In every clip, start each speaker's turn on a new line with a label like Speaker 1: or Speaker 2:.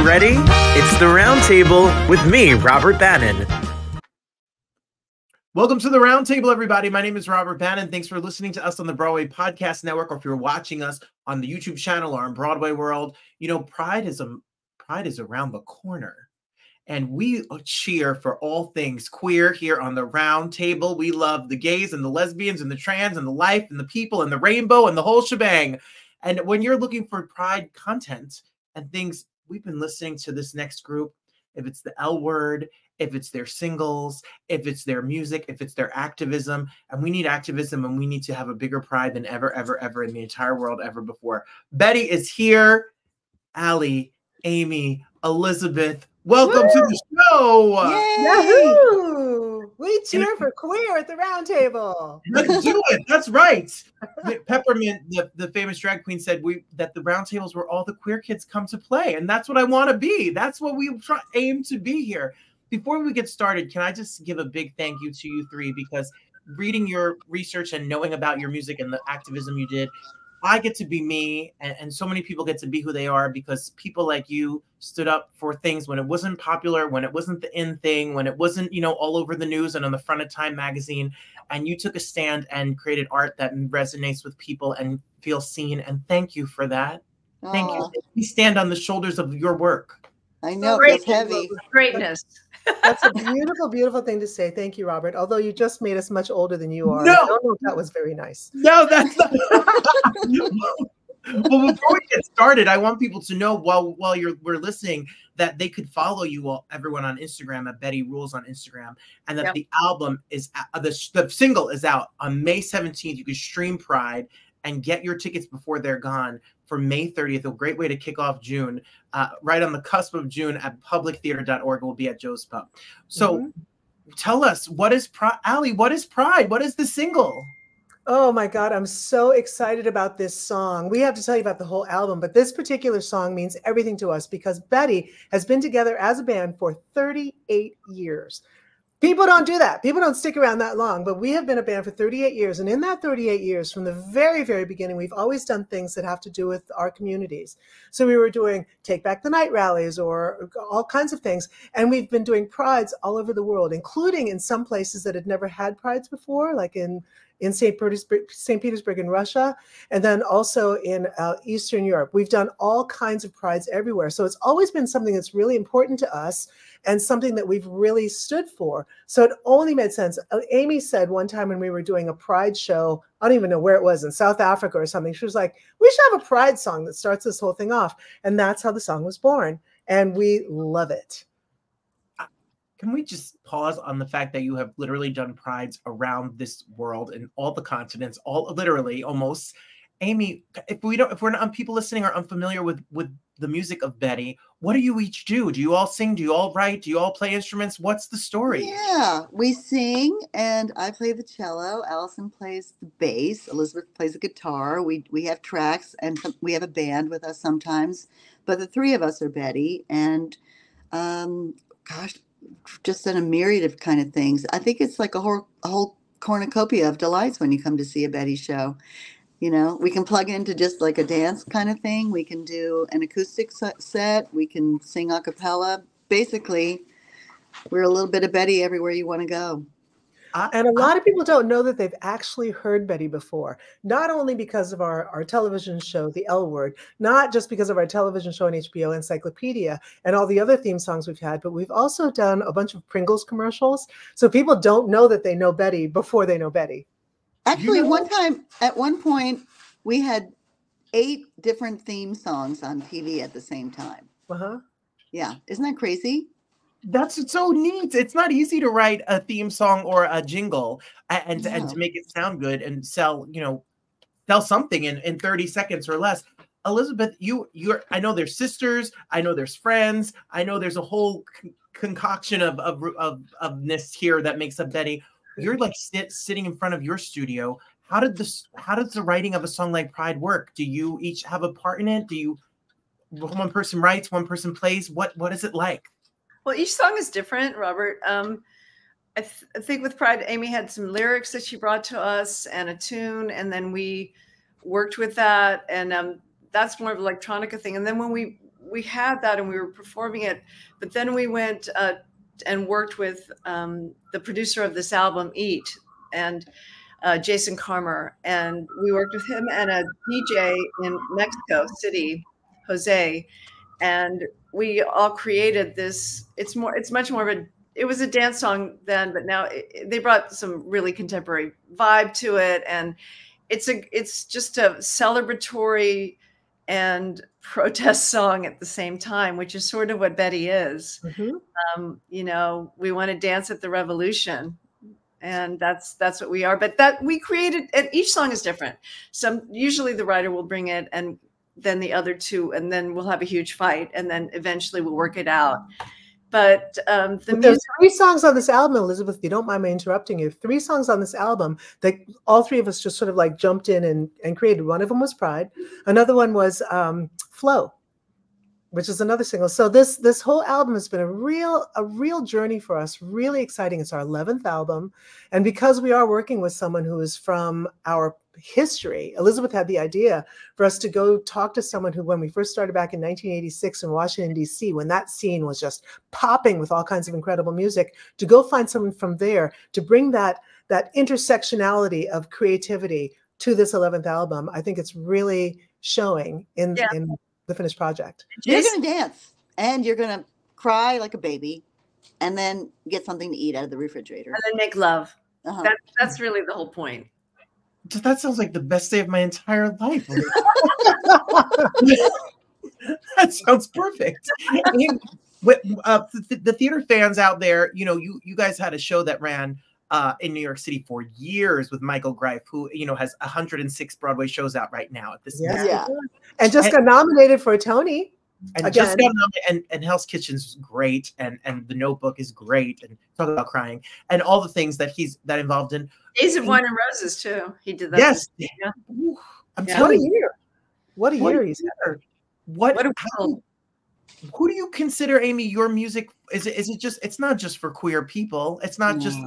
Speaker 1: you ready? It's the Roundtable with me, Robert Bannon. Welcome to the Roundtable, everybody. My name is Robert Bannon. Thanks for listening to us on the Broadway Podcast Network, or if you're watching us on the YouTube channel or on Broadway World. You know, Pride is around the corner, and we cheer for all things queer here on the Roundtable. We love the gays and the lesbians and the trans and the life and the people and the rainbow and the whole shebang. And when you're looking for Pride content and things, we've been listening to this next group. If it's the L Word, if it's their singles, if it's their music, if it's their activism, and we need activism, and we need to have a bigger Pride than ever, ever, ever in the entire world ever before. Betty is here. Allie, Amy, Elizabeth, welcome to the show.
Speaker 2: Yay!
Speaker 3: Yahoo! We cheer for queer at the Roundtable.
Speaker 1: Let's do it. That's right. Peppermint, the famous drag queen, said that the Roundtables where all the queer kids come to play, and that's what I want to be. That's what we aim to be here. Before we get started, can I just give a big thank you to you three, because reading your research and knowing about your music and the activism you did, I get to be me, and so many people get to be who they are because people like you stood up for things when it wasn't popular, when it wasn't the in thing, when it wasn't, all over the news and on the front of Time magazine, and you took a stand and created art that resonates with people and feels seen, and thank you for that. Thank you. We stand on the shoulders of your work.
Speaker 2: I know, it's heavy.
Speaker 4: Greatness.
Speaker 3: That's a beautiful, beautiful thing to say. Thank you, Robert. Although you just made us much older than you are.
Speaker 1: No.
Speaker 3: I don't know if that was very nice.
Speaker 1: No, that's not. Well, before we get started, I want people to know while we're listening that they could follow you all, everyone on Instagram at Betty Rules on Instagram, and that the album is the single is out on May 17th. You can stream Pride and get your tickets before they're gone for May 30th. A great way to kick off June, right on the cusp of June at publictheater.org. We'll be at Joe's Pub. So tell us, what is Pride? Allie, what is Pride? What is the single?
Speaker 3: Oh my God, I'm so excited about this song. We have to tell you about the whole album, but this particular song means everything to us because Betty has been together as a band for 38 years. People don't do that. People don't stick around that long, but we have been a band for 38 years. And in that 38 years, from the very, very beginning, we've always done things that have to do with our communities. So we were doing Take Back the Night rallies or all kinds of things. And we've been doing prides all over the world, including in some places that had never had prides before, like in St. Petersburg in Russia, and then also in Eastern Europe. We've done all kinds of prides everywhere. So it's always been something that's really important to us and something that we've really stood for. So it only made sense. Amy said one time when we were doing a pride show, I don't even know where it was, in South Africa or something, she was like, we should have a pride song that starts this whole thing off. And that's how the song was born. And we love it.
Speaker 1: Can we just pause on the fact that you have literally done prides around this world in all the continents, all literally almost. Amy, if we're not people listening are unfamiliar with the music of Betty, what do you each do? Do you all sing? Do you all write? Do you all play instruments? What's the story?
Speaker 2: Yeah, we sing, and I play the cello. Alyson plays the bass. Elizabeth plays the guitar. We have tracks, and we have a band with us sometimes. But the three of us are Betty, and just done a myriad of kind of things. I think it's like a whole cornucopia of delights when you come to see a Betty show. We can plug into just like a dance kind of thing. We can do an acoustic set. We can sing a cappella. Basically, we're a little bit of Betty everywhere you want to go.
Speaker 3: And a lot of people don't know that they've actually heard Betty before, not only because of our television show, The L Word, not just because of our television show on HBO, Encyclopedia, and all the other theme songs we've had, but we've also done a bunch of Pringles commercials. So people don't know that they know Betty before they know Betty.
Speaker 2: Actually, at one point, we had 8 different theme songs on TV at the same time. Yeah. Isn't that crazy?
Speaker 1: That's so neat. It's not easy to write a theme song or a jingle and to make it sound good and sell something in 30 seconds or less. Elizabeth, you're I know there's sisters, I know there's friends, I know there's a whole concoction of-ness here that makes up Betty. You're like sitting in front of your studio. How does the writing of a song like Pride work? Do you each have a part in it? One person writes, one person plays? What is it like?
Speaker 4: Well, each song is different, Robert. I think with Pride, Amy had some lyrics that she brought to us and a tune, and then we worked with that, and that's more of an electronica thing. And then when we we had that and we were performing it, but then we went and worked with the producer of this album, Eat, and Jason Carmer, and we worked with him and a DJ in Mexico City, Jose, and we all created this. It's much more of a, it was a dance song then, but now they brought some really contemporary vibe to it, and it's just a celebratory and protest song at the same time, which is sort of what Betty is.
Speaker 3: Mm-hmm.
Speaker 4: You know, we want to dance at the revolution, and that's what we are. But that we created, and each song is different. Usually the writer will bring it, and then the other two, and then we'll have a huge fight, and then eventually we'll work it out. But
Speaker 3: there's 3 songs on this album, Elizabeth, if you don't mind me interrupting you. 3 songs on this album that all 3 of us just sort of like jumped in and created. One of them was Pride. Another one was Flow, which is another single. So this whole album has been a real journey for us, really exciting. It's our 11th album. And because we are working with someone who is from our history, Elizabeth had the idea for us to go talk to someone who, when we first started back in 1986 in Washington, D.C., when that scene was just popping with all kinds of incredible music, to go find someone from there to bring that intersectionality of creativity to this 11th album. I think it's really showing in the finished project.
Speaker 2: You're going to dance and you're going to cry like a baby and then get something to eat out of the refrigerator.
Speaker 4: And then make love. That's really the whole point.
Speaker 1: That sounds like the best day of my entire life. That sounds perfect. The theater fans out there, you know, you guys had a show that ran in New York City for years with Michael Greif, who, you know, has 106 Broadway shows out right now at this moment.
Speaker 2: Yeah.
Speaker 3: And just got nominated for a Tony.
Speaker 1: And just got nominated, and Hell's Kitchen's great, and The Notebook is great, and talk about crying, and all the things that he's involved in.
Speaker 4: Days of Wine and Roses too. He did that.
Speaker 1: Yes.
Speaker 4: Yeah.
Speaker 1: I'm telling you.
Speaker 3: What a year he's had.
Speaker 1: Who do you consider, Amy, your music? Is it just, it's not just for queer people. It's not just,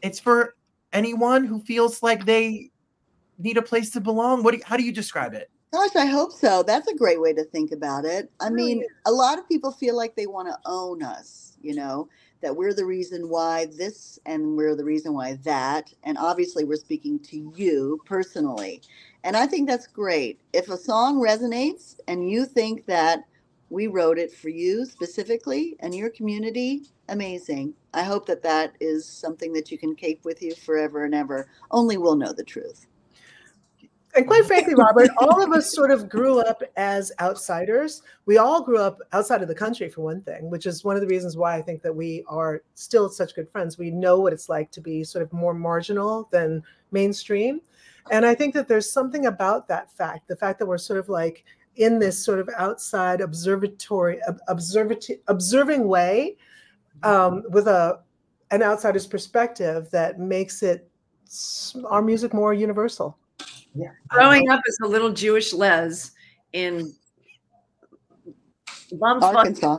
Speaker 1: it's for anyone who feels like they need a place to belong. How do you describe it?
Speaker 2: Gosh, I hope so. That's a great way to think about it. I mean, a lot of people feel like they want to own us, you know, that we're the reason why this and we're the reason why that. And obviously we're speaking to you personally. And I think that's great. If a song resonates and you think that we wrote it for you specifically and your community, amazing. I hope that that is something that you can keep with you forever and ever. Only we'll know the truth.
Speaker 3: And quite frankly, Robert, all of us sort of grew up as outsiders. We all grew up outside of the country, for one thing, which is one of the reasons why I think that we are still such good friends. We know what it's like to be sort of more marginal than mainstream. And I think that there's something about that fact, the fact that we're sort of like in this sort of outside observing way with an outsider's perspective that makes our music more universal.
Speaker 1: Yeah.
Speaker 4: Growing up as a little Jewish les in
Speaker 2: Arkansas,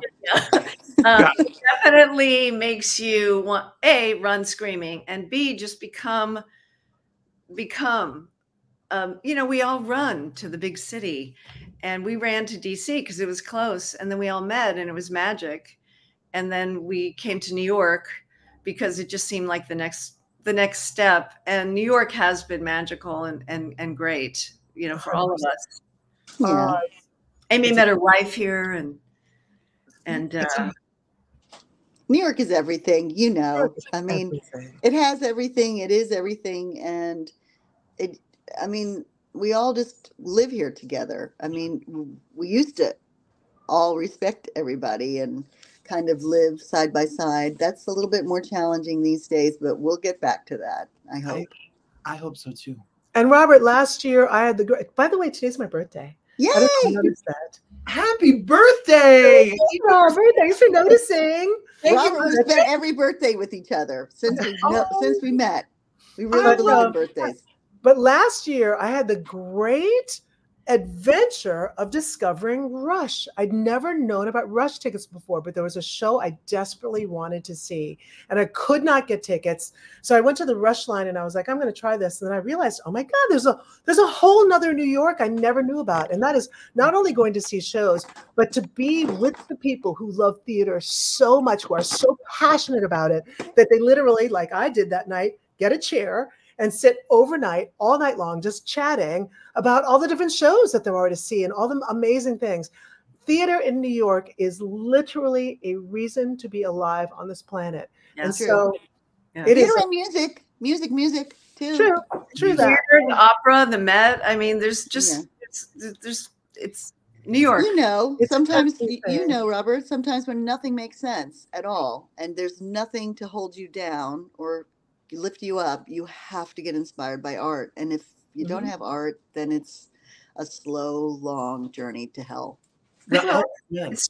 Speaker 4: definitely makes you want A, run screaming, and B, just become. You know, we all run to the big city, and we ran to DC because it was close, and then we all met, and it was magic, and then we came to New York because it just seemed like the next step. And New York has been magical and great, you know, for all of us.
Speaker 2: Yeah.
Speaker 4: Amy met her wife here, and
Speaker 2: New York is everything, you know. I mean, it has everything. It is everything. And we all just live here together. I mean, we used to all respect everybody and kind of live side by side. That's a little bit more challenging these days, but we'll get back to that, I hope.
Speaker 1: I hope so too.
Speaker 3: And Robert, last year I had by the way, today's my birthday.
Speaker 2: Yay!
Speaker 3: I don't know if you noticed that.
Speaker 1: Happy birthday!
Speaker 3: Thank you, Robert. Thanks for noticing.
Speaker 2: Robert, we spent every birthday with each other since we met. We really believe in birthdays.
Speaker 3: But last year I had the great adventure of discovering Rush. I'd never known about Rush tickets before, but there was a show I desperately wanted to see, and I could not get tickets. So I went to the Rush line and I was like, I'm going to try this. And then I realized, oh my God, there's a whole nother New York I never knew about. And that is not only going to see shows, but to be with the people who love theater so much, who are so passionate about it, that they literally, like I did that night, get a chair and sit overnight, all night long, just chatting about all the different shows that there are to see and all the amazing things. Theater in New York is literally a reason to be alive on this planet.
Speaker 4: Yeah,
Speaker 3: and
Speaker 2: true.
Speaker 3: so
Speaker 4: Yeah.
Speaker 2: Theater and music too.
Speaker 3: True that.
Speaker 4: Theater, the opera, the Met. I mean, there's just, it's New York.
Speaker 2: You know,
Speaker 3: It's
Speaker 2: sometimes,
Speaker 3: everything.
Speaker 2: Robert, sometimes when nothing makes sense at all and there's nothing to hold you down or lift you up, you have to get inspired by art. And if you don't have art, then it's a slow, long journey to hell.
Speaker 1: No,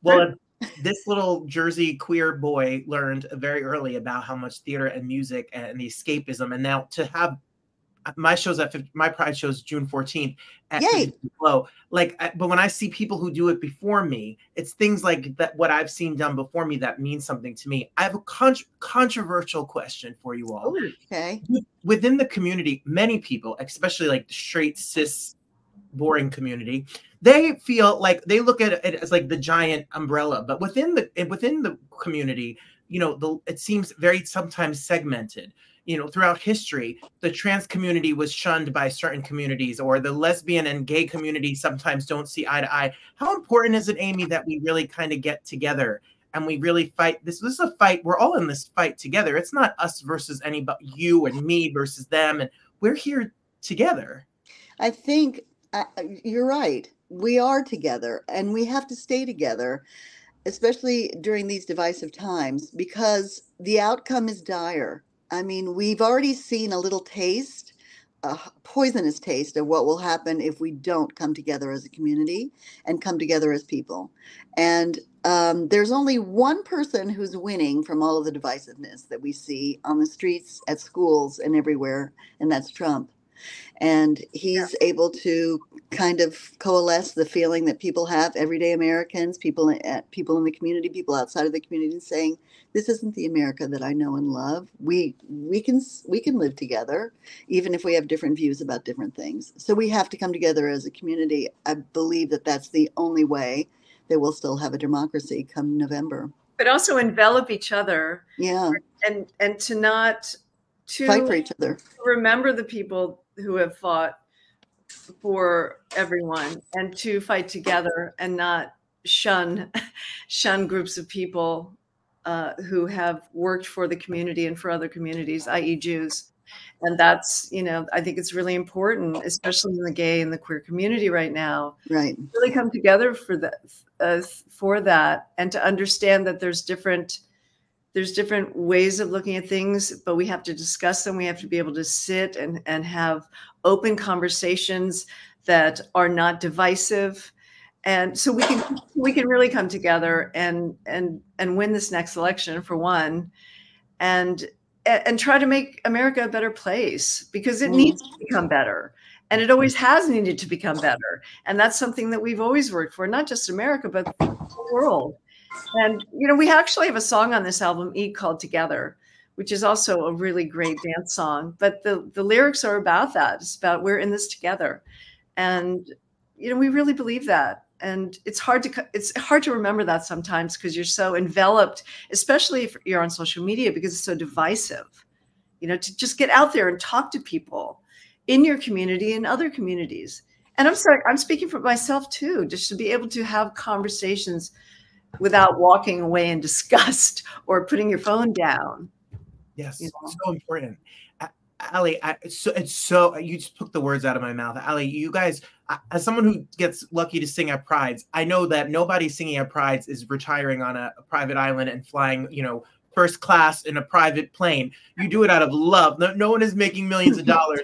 Speaker 1: well, this little Jersey queer boy learned very early about how much theater and music and the escapism, and now to have my shows my Pride shows June 14th at Flow. But when I see people who do it before me, it's things like that. What I've seen done before me that means something to me. I have a controversial question for you all.
Speaker 2: Okay.
Speaker 1: Within the community, many people, especially like the straight cis boring community, they feel like they look at it as like the giant umbrella. But within the community, it seems very sometimes segmented. Throughout history, the trans community was shunned by certain communities, or the lesbian and gay community sometimes don't see eye to eye. How important is it, Amy, that we really kind of get together and we really fight? This is a fight. We're all in this fight together. It's not us versus anybody, you and me versus them. And we're here together.
Speaker 2: I think you're right. We are together and we have to stay together, especially during these divisive times, because the outcome is dire. I mean, we've already seen a little taste, a poisonous taste of what will happen if we don't come together as a community and come together as people. And there's only one person who's winning from all of the divisiveness that we see on the streets, at schools, and everywhere, and that's Trump. And he's able to kind of coalesce the feeling that people have, everyday Americans, people in the community, people outside of the community, saying, this isn't the America that I know and love. We can live together, even if we have different views about different things. So we have to come together as a community. I believe that that's the only way that we'll still have a democracy come November.
Speaker 4: But also envelop each other.
Speaker 2: Yeah.
Speaker 4: And to
Speaker 2: fight for each other.
Speaker 4: Remember the people who have fought for everyone, and to fight together and not shun groups of people who have worked for the community and for other communities, i.e. Jews. And that's, I think it's really important, especially in the gay and the queer community right now,
Speaker 2: right?
Speaker 4: Really come together for that, and to understand that there's different ways of looking at things, but we have to discuss them. We have to be able to sit and have open conversations that are not divisive. And so we can really come together and win this next election, for one, and try to make America a better place, because it needs to become better. And it always has needed to become better. And that's something that we've always worked for, not just America, but the whole world. And, we actually have a song on this album, E, called Together, which is also a really great dance song. But the lyrics are about that. It's about, we're in this together. And, we really believe that. And it's hard to remember that sometimes, because you're so enveloped, especially if you're on social media, because it's so divisive, to just get out there and talk to people in your community and other communities. And I'm speaking for myself too, just to be able to have conversations without walking away in disgust or putting your phone down.
Speaker 1: Yes, so important. Ali, you just took the words out of my mouth. Ali, you guys, as someone who gets lucky to sing at Prides, I know that nobody singing at Prides is retiring on a private island and flying, first class in a private plane. You do it out of love. No one is making millions of dollars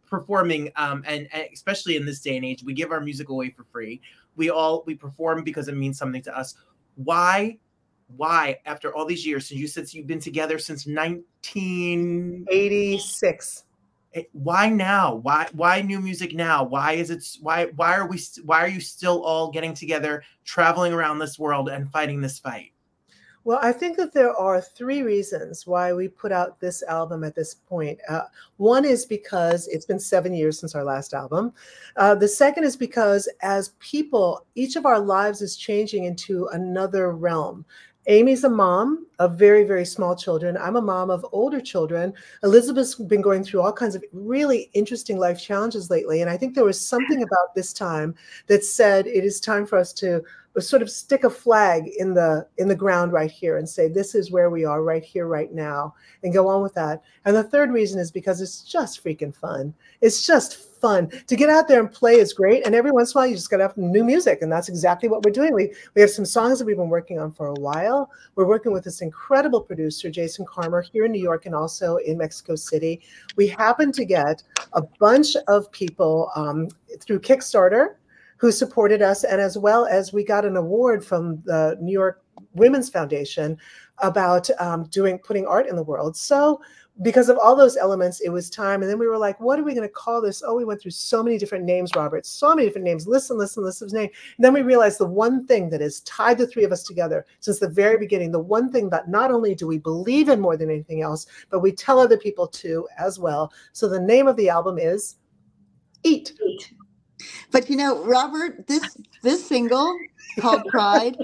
Speaker 1: performing, and especially in this day and age, we give our music away for free. We perform because it means something to us. Why, after all these years, since you said you've been together since 1986, Why now? Why new music now? Why are you still all getting together, traveling around this world and fighting this fight?
Speaker 3: Well, I think that there are 3 reasons why we put out this album at this point. One is because it's been 7 years since our last album. The second is because as people, each of our lives is changing into another realm. Amy's a mom of very, very small children. I'm a mom of older children. Elizabeth's been going through all kinds of really interesting life challenges lately. And I think there was something about this time that said it is time for us to sort of stick a flag in the ground right here and say, this is where we are right here, right now, and go on with that. And the third reason is because it's just freaking fun. It's just fun to get out there and play is great. And every once in a while, you just got to have new music. And that's exactly what we're doing. We have some songs that we've been working on for a while. We're working with this incredible producer, Jason Carmer, here in New York and also in Mexico City. We happen to get a bunch of people through Kickstarter who supported us, and as well as we got an award from the New York Women's Foundation about putting art in the world. So because of all those elements, it was time. And then we were like, what are we going to call this? Oh, we went through so many different names, Robert, so many different names. Listen of names. And then we realized the one thing that has tied the 3 of us together since the very beginning, the one thing that not only do we believe in more than anything else, but we tell other people too as well. So the name of the album is Eat.
Speaker 2: But you know, Robert, this single called Pride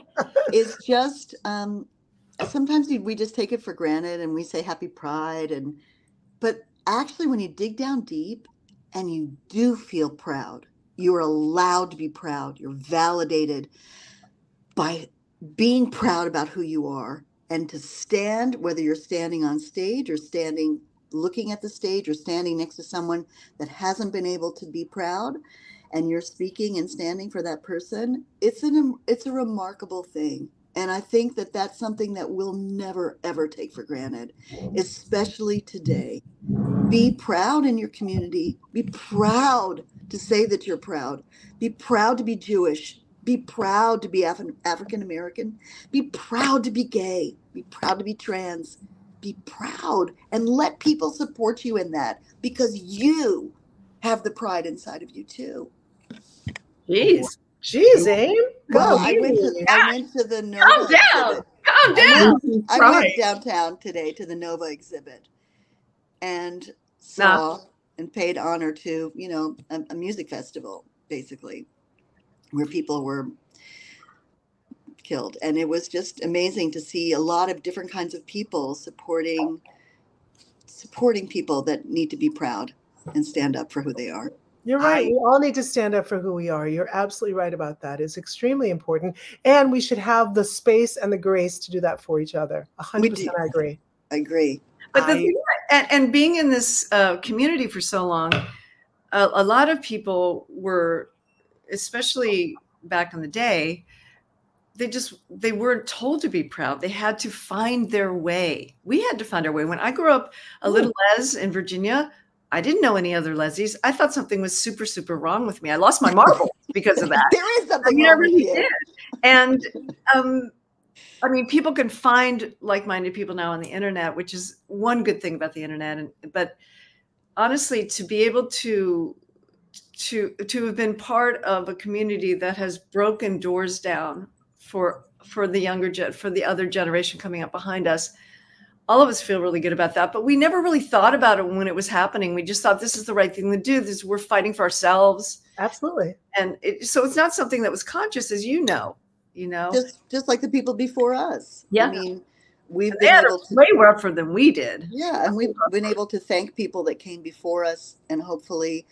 Speaker 2: is just sometimes we just take it for granted and we say Happy Pride, but actually when you dig down deep and you do feel proud, you're allowed to be proud. You're validated by being proud about who you are, and to stand, whether you're standing on stage or standing looking at the stage or standing next to someone that hasn't been able to be proud, and you're speaking and standing for that person, it's a remarkable thing. And I think that that's something that we'll never, ever take for granted, especially today. Be proud in your community. Be proud to say that you're proud. Be proud to be Jewish. Be proud to be African American. Be proud to be gay. Be proud to be trans. Be proud and let people support you in that, because you have the pride inside of you too.
Speaker 3: Jeez, Aim.
Speaker 2: Well, I went to the Nova.
Speaker 4: Calm down. Calm down.
Speaker 2: I went downtown today to the Nova exhibit and saw and paid honor to, a music festival, basically, where people were killed. And it was just amazing to see a lot of different kinds of people supporting people that need to be proud and stand up for who they are.
Speaker 3: You're right. We all need to stand up for who we are. You're absolutely right about that. It's extremely important. And we should have the space and the grace to do that for each other. 100% I agree.
Speaker 2: I agree.
Speaker 4: But the thing, and being in this community for so long, a lot of people were, especially back in the day, they weren't told to be proud. They had to find their way. We had to find our way. When I grew up a little Les in Virginia, I didn't know any other Leslies. I thought something was super, super wrong with me. I lost my marbles because of that.
Speaker 2: There is something wrong with you.
Speaker 4: Did. And I mean, people can find like-minded people now on the internet, which is one good thing about the internet. But honestly, to be able to have been part of a community that has broken doors down for the other generation coming up behind us, all of us feel really good about that. But we never really thought about it when it was happening. We just thought this is the right thing to do. We're fighting for ourselves.
Speaker 3: Absolutely.
Speaker 4: And so it's not something that was conscious, as you know.
Speaker 2: Just like the people before us.
Speaker 4: Yeah.
Speaker 2: I mean, we've
Speaker 4: been able to way rougher than we did.
Speaker 2: Yeah, and we've been able to thank people that came before us, and hopefully,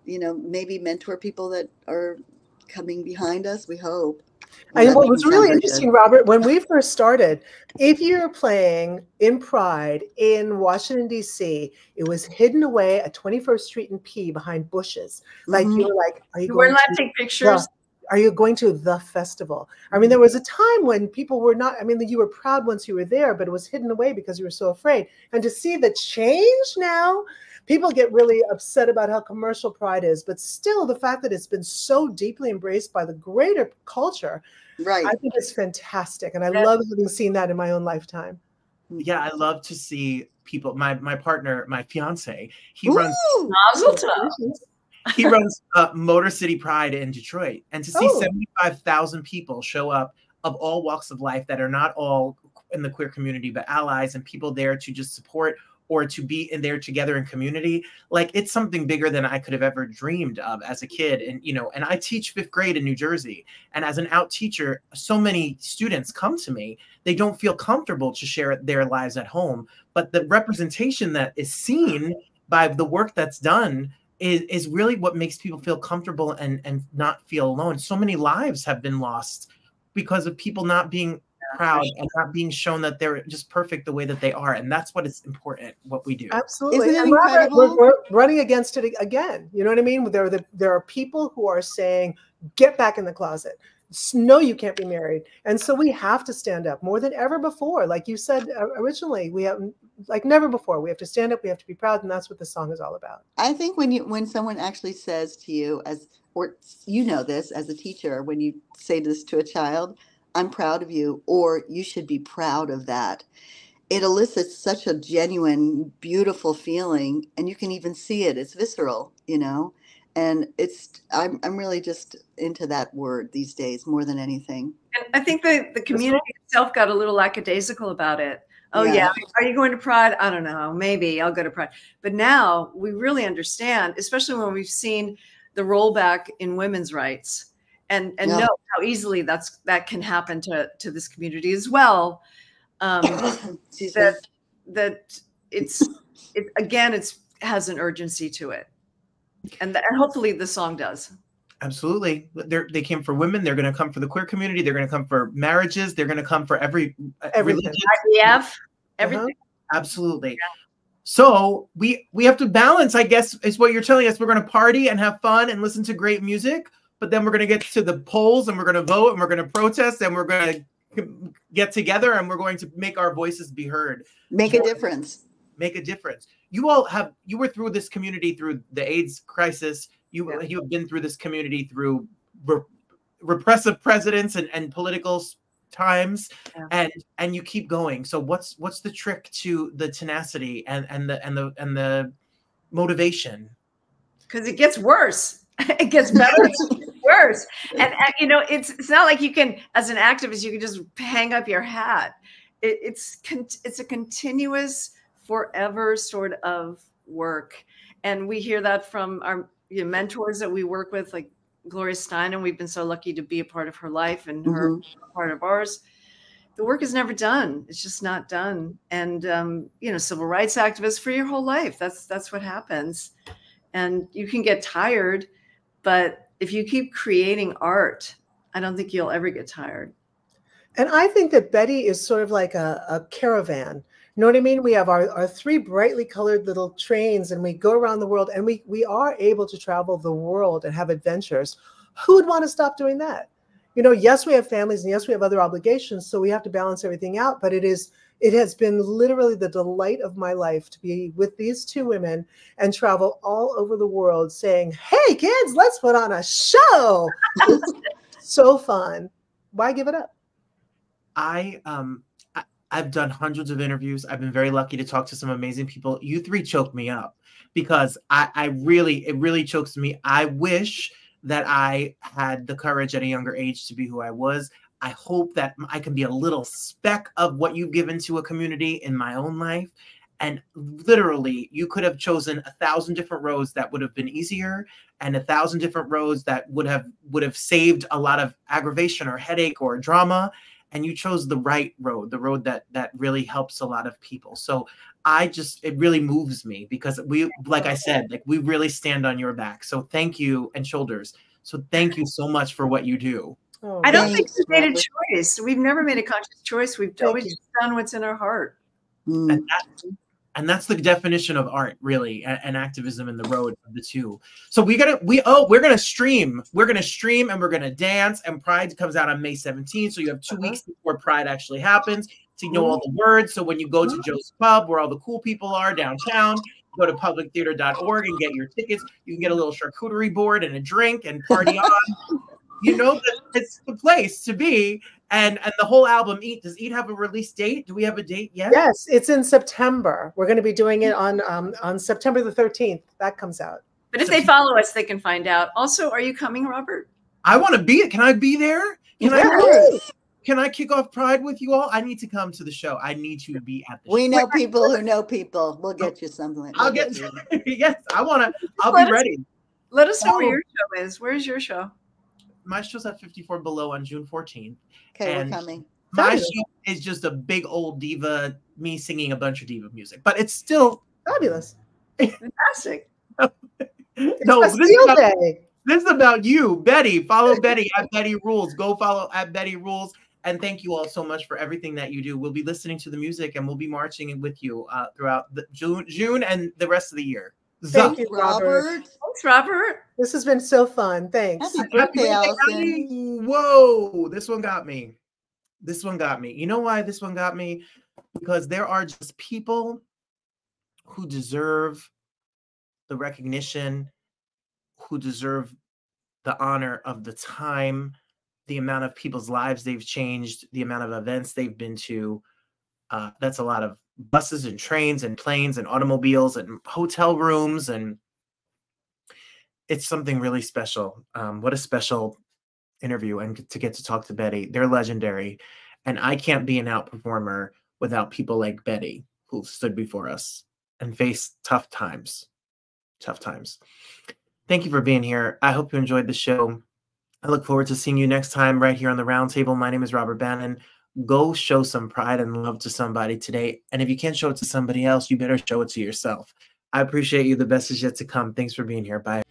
Speaker 2: maybe mentor people that are coming behind us. We hope.
Speaker 3: And what was really interesting, Robert, when we first started, if you're playing in Pride in Washington, D.C., it was hidden away at 21st Street and P behind bushes. Like you were like, are you going
Speaker 4: to take pictures?
Speaker 3: Are you going to the festival? I mean, there was a time when people were not, you were proud once you were there, but it was hidden away because you were so afraid. And to see the change now, people get really upset about how commercial Pride is, but still the fact that it's been so deeply embraced by the greater culture,
Speaker 2: right?
Speaker 3: I think it's fantastic. And I love having seen that in my own lifetime.
Speaker 1: Yeah, I love to see people. My partner, my fiance, he
Speaker 2: Ooh,
Speaker 1: runs Motor City Pride in Detroit, and to see 75,000 people show up of all walks of life that are not all in the queer community, but allies and people there to just support or to be in there together in community, like it's something bigger than I could have ever dreamed of as a kid. And, you know, and I teach 5th grade in New Jersey. And as an out teacher, so many students come to me, they don't feel comfortable to share their lives at home. But the representation that is seen by the work that's done is really what makes people feel comfortable and not feel alone. So many lives have been lost because of people not being proud and not being shown that they're just perfect the way that they are. And that's what is important, what we do.
Speaker 3: Absolutely.
Speaker 2: Isn't it
Speaker 3: And Robert,
Speaker 2: incredible?
Speaker 3: we're running against it again. You know what I mean? There are people who are saying, get back in the closet. No, you can't be married. And so we have to stand up more than ever before. Like you said originally, we have, like never before, we have to stand up, we have to be proud. And that's what the song is all about.
Speaker 2: I think when someone actually says to you, or you know this as a teacher, when you say this to a child, I'm proud of you, or you should be proud of that, it elicits such a genuine, beautiful feeling, and you can even see it. It's visceral, you know, and I'm really just into that word these days more than anything.
Speaker 4: And I think the community itself got a little lackadaisical about it. Oh
Speaker 2: Yeah.
Speaker 4: yeah, are you going to Pride? I don't know, maybe I'll go to Pride. But now we really understand, especially when we've seen the rollback in women's rights. And know how easily that can happen to this community as well. That it has an urgency to it, and hopefully the song does.
Speaker 1: Absolutely, they came for women. They're going to come for the queer community. They're going to come for marriages. They're going to come for everything.
Speaker 4: IVF, everything.
Speaker 1: Absolutely. Yeah. So we have to balance, I guess, is what you're telling us. We're going to party and have fun and listen to great music. But then we're going to get to the polls and we're going to vote and we're going to protest and we're going to get together and we're going to make our voices be heard.
Speaker 2: Make a difference.
Speaker 1: Make a difference. You were through this community through the AIDS crisis. You have been through this community through repressive presidents and political times, and you keep going. So what's the trick to the tenacity and the motivation?
Speaker 4: Because it gets worse. It gets better. Worse. And you know, it's not like you can, as an activist, you can just hang up your hat. It's a continuous, forever sort of work. And we hear that from our mentors that we work with, like Gloria Steinem. We've been so lucky to be a part of her life and her part of ours. The work is never done. It's just not done. And you know, civil rights activists for your whole life. That's what happens. And you can get tired, but if you keep creating art, I don't think you'll ever get tired.
Speaker 3: And I think that Betty is sort of like a caravan. You know what I mean? We have our 3 brightly colored little trains and we go around the world and we are able to travel the world and have adventures. Who would want to stop doing that? You know, yes, we have families and yes, we have other obligations. So we have to balance everything out. But it has been literally the delight of my life to be with these 2 women and travel all over the world saying, hey, kids, let's put on a show. So fun. Why give it up?
Speaker 1: I've done hundreds of interviews. I've been very lucky to talk to some amazing people. You 3 choke me up because it really chokes me. I wish that I had the courage at a younger age to be who I was. I hope that I can be a little speck of what you've given to a community in my own life. And literally, you could have chosen 1,000 different roads that would have been easier and 1,000 different roads that would have saved a lot of aggravation or headache or drama. And you chose the right road, the road that really helps a lot of people. So it really moves me because like I said, like we really stand on your back. So thank you, and shoulders. So thank you so much for what you do.
Speaker 4: Oh, I don't think we made a choice. We've never made a conscious choice. We've always just done what's in our heart.
Speaker 1: And that's the definition of art, really, and activism in the road of the 2. So we're gonna stream. We're gonna stream and we're gonna dance. And Pride comes out on May 17th. So you have 2 weeks before Pride actually happens to know all the words. So when you go to Joe's Pub, where all the cool people are downtown, go to publictheater.org and get your tickets. You can get a little charcuterie board and a drink and party on. you know that it's the place to be. And the whole album, Eat, does Eat have a release date? Do we have a date yet?
Speaker 3: Yes, it's in September. We're going to be doing it on September the 13th. That comes out.
Speaker 4: But if they follow us, they can find out. Also, are you coming, Robert?
Speaker 1: I want to be. Can I be there? Can I kick off Pride with you all? I need to come to the show. I need to be at the show.
Speaker 2: We know people who know people. We'll get you something.
Speaker 1: I'll get you. Yes, I want to. I'll be ready.
Speaker 4: Let us know where your show is. Where's your show?
Speaker 1: My show's at 54 Below on June 14th.
Speaker 2: Okay, we're coming.
Speaker 1: My show is just a big old diva, me singing a bunch of diva music, but it's still
Speaker 3: fabulous.
Speaker 4: Fantastic.
Speaker 1: No, this is about you, Betty. Follow Betty at Betty Rules. Go follow at Betty Rules. And thank you all so much for everything that you do. We'll be listening to the music and we'll be marching with you throughout the June and the rest of the year.
Speaker 3: Thank you, Robert.
Speaker 4: Thanks, Robert.
Speaker 3: This has been so fun. Thanks.
Speaker 2: Happy birthday, Alyson.
Speaker 1: Whoa, this one got me. This one got me. You know why this one got me? Because there are just people who deserve the recognition, who deserve the honor of the time, the amount of people's lives they've changed, the amount of events they've been to. That's a lot of buses and trains and planes and automobiles and hotel rooms. And it's something really special. What a special interview, and to get to talk to Betty. They're legendary. And I can't be an out performer without people like Betty, who stood before us and faced tough times. Tough times. Thank you for being here. I hope you enjoyed the show. I look forward to seeing you next time right here on the Roundtable. My name is Robert Bannon. Go show some pride and love to somebody today. And if you can't show it to somebody else, you better show it to yourself. I appreciate you. The best is yet to come. Thanks for being here. Bye.